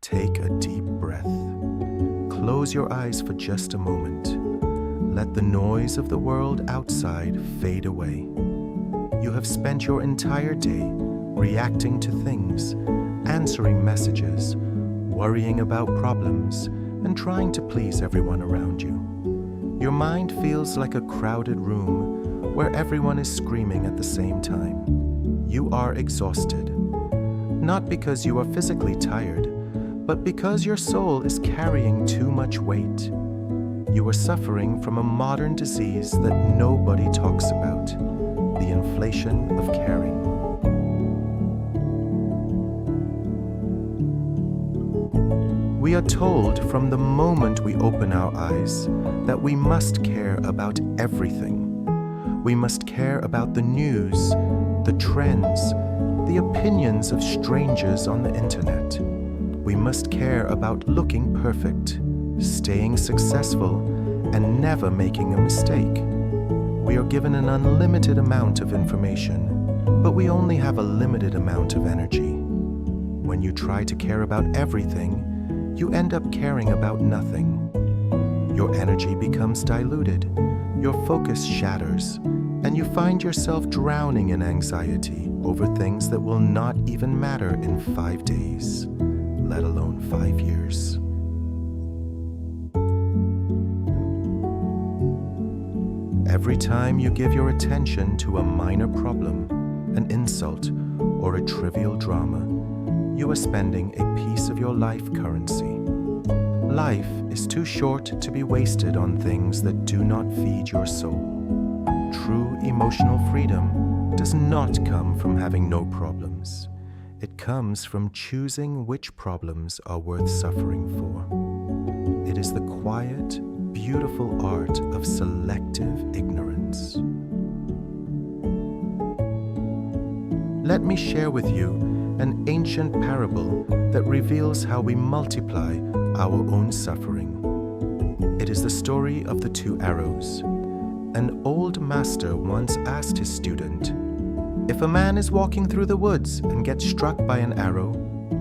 Take a deep breath. Close your eyes for just a moment. Let the noise of the world outside fade away. You have spent your entire day reacting to things, answering messages, worrying about problems, and trying to please everyone around you. Your mind feels like a crowded room where everyone is screaming at the same time. You are exhausted, not because you are physically tired, but because your soul is carrying too much weight. You are suffering from a modern disease that nobody talks about, the inflation of caring. We are told from the moment we open our eyes that we must care about everything. We must care about the news, the trends, the opinions of strangers on the internet. We must care about looking perfect, staying successful, and never making a mistake. We are given an unlimited amount of information, but we only have a limited amount of energy. When you try to care about everything, you end up caring about nothing. Your energy becomes diluted, your focus shatters, and you find yourself drowning in anxiety over things that will not even matter in 5 days, let alone 5 years. Every time you give your attention to a minor problem, an insult, or a trivial drama, you are spending a piece of your life currency. Life is too short to be wasted on things that do not feed your soul. True emotional freedom does not come from having no problems. It comes from choosing which problems are worth suffering for. It is the quiet, beautiful art of selective ignorance. Let me share with you an ancient parable that reveals how we multiply our own suffering. It is the story of the 2 arrows. An old master once asked his student, "If a man is walking through the woods and gets struck by an arrow,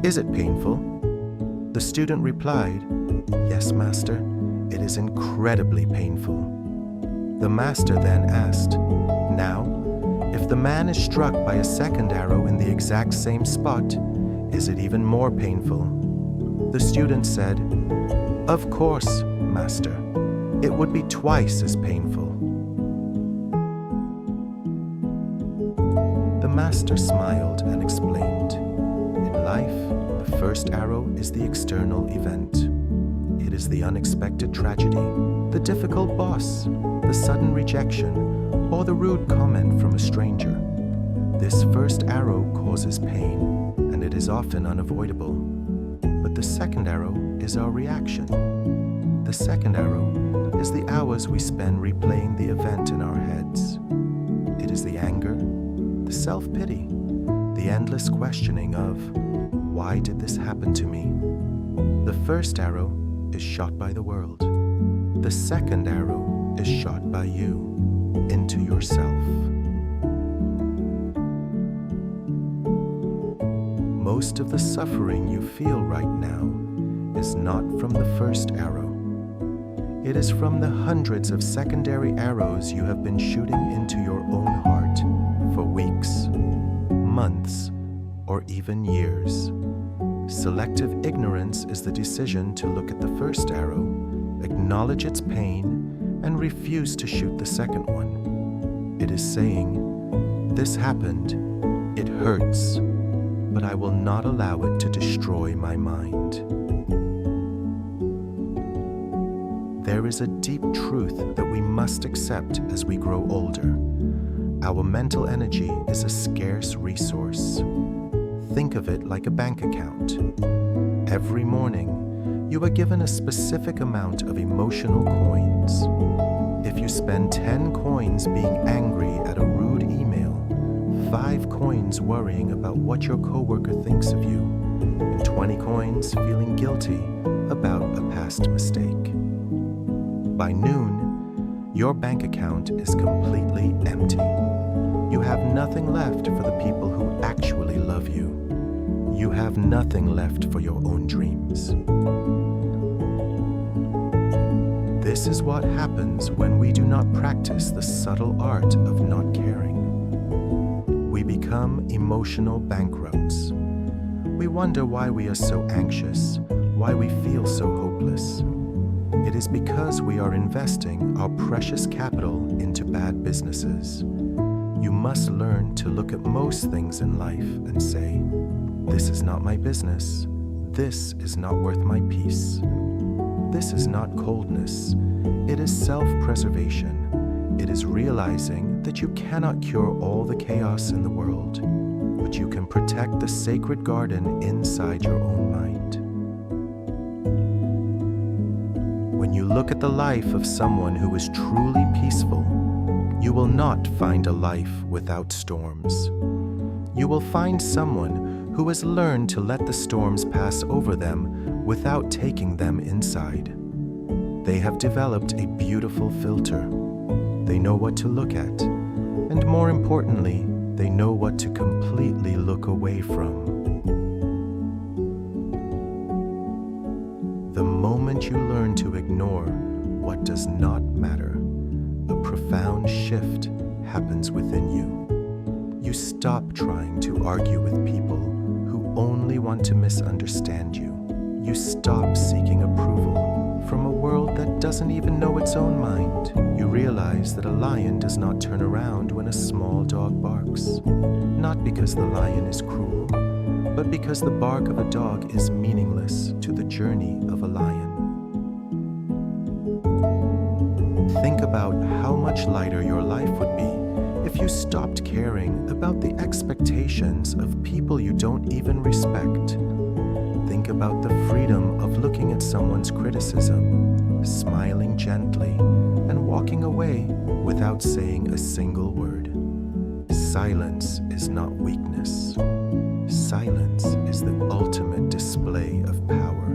is it painful?" The student replied, "Yes, master, it is incredibly painful." The master then asked, "Now, if the man is struck by a second arrow in the exact same spot, is it even more painful?" The student said, "Of course, master, it would be twice as painful." The master smiled and explained, "In life, the first arrow is the external event. It is the unexpected tragedy, the difficult boss, the sudden rejection, or the rude comment from a stranger. This first arrow causes pain, and it is often unavoidable. But the second arrow is our reaction. The second arrow is the hours we spend replaying the event in our heads. It is the anger, the self-pity, the endless questioning of, why did this happen to me? The first arrow is shot by the world. The second arrow is shot by you, into yourself. Most of the suffering you feel right now is not from the first arrow. It is from the hundreds of secondary arrows you have been shooting into your own heart for weeks, months, or even years. Selective ignorance is the decision to look at the first arrow, acknowledge its pain, and refuse to shoot the second one. It is saying, "This happened, it hurts, but I will not allow it to destroy my mind." There is a deep truth that we must accept as we grow older. Our mental energy is a scarce resource. Think of it like a bank account. Every morning, you are given a specific amount of emotional coins. If you spend 10 coins being angry at a rude email, 5 coins worrying about what your coworker thinks of you, and 20 coins feeling guilty about a past mistake. By noon, your bank account is completely empty. You have nothing left for the people who actually love you. you have nothing left for your own dreams. This is what happens when we do not practice the subtle art of not caring. We become emotional bankrupts. We wonder why we are so anxious, why we feel so hopeless. It is because we are investing our precious capital into bad businesses. You must learn to look at most things in life and say, "This is not my business. This is not worth my peace." This is not coldness. It is self-preservation. It is realizing that you cannot cure all the chaos in the world, but you can protect the sacred garden inside your own mind. When you look at the life of someone who is truly peaceful, you will not find a life without storms. You will find someone who has learned to let the storms pass over them without taking them inside. They have developed a beautiful filter. They know what to look at, and more importantly, they know what to completely look away from. The moment you learn to ignore what does not matter, a profound shift happens within you. You stop trying to argue with people who only want to misunderstand you. You stop seeking approval from a world that doesn't even know its own mind. You realize that a lion does not turn around when a small dog barks, not because the lion is cruel, but because the bark of a dog is meaningless to the journey of a lion. Think about how much lighter your life would be if you stopped caring about the expectations of people you don't even respect. Think about the freedom of looking at someone's criticism, smiling gently, and walking away without saying a single word. Silence is not weakness. Silence is the ultimate display of power.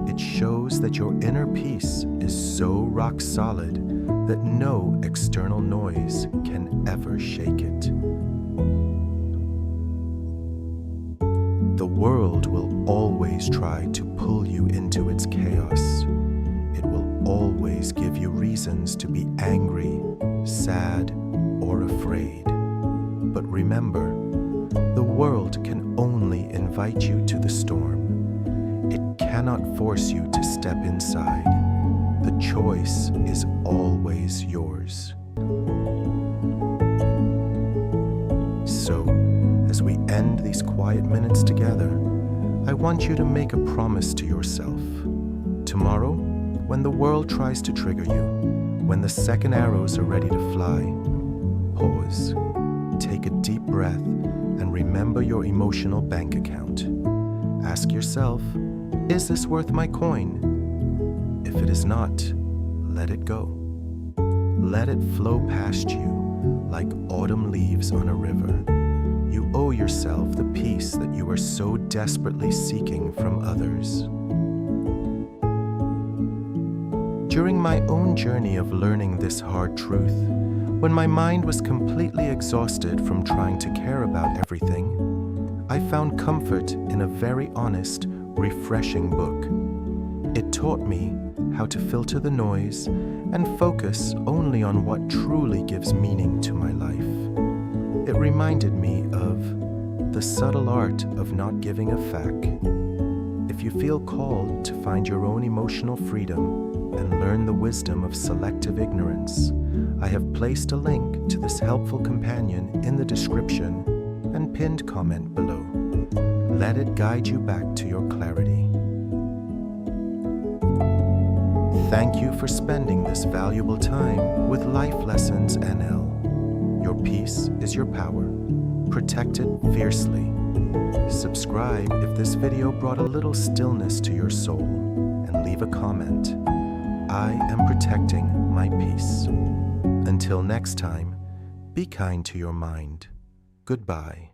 It shows that your inner peace is so rock solid that no external noise can ever shake it. The world will always try to pull you into its chaos. It will always give you reasons to be angry, sad, or afraid. But remember, the world can only invite you to the storm. It cannot force you to step inside. The choice is always yours. So, as we end these quiet minutes together, I want you to make a promise to yourself. Tomorrow, when the world tries to trigger you, when the second arrows are ready to fly, pause, take a deep breath, and remember your emotional bank account. Ask yourself, is this worth my coin? If it is not, let it go. Let it flow past you like autumn leaves on a river. You owe yourself the peace that you are so desperately seeking from others. During my own journey of learning this hard truth, when my mind was completely exhausted from trying to care about everything, I found comfort in a very honest, refreshing book. It taught me how to filter the noise and focus only on what truly gives meaning to my life. It reminded me of the subtle art of not giving a fuck. If you feel called to find your own emotional freedom and learn the wisdom of selective ignorance, I have placed a link to this helpful companion in the description and pinned comment below. Let it guide you back to your clarity. Thank you for spending this valuable time with Life Lessons NL. Your peace is your power. Protect it fiercely. Subscribe if this video brought a little stillness to your soul, and leave a comment. I am protecting my peace. Until next time, be kind to your mind. Goodbye.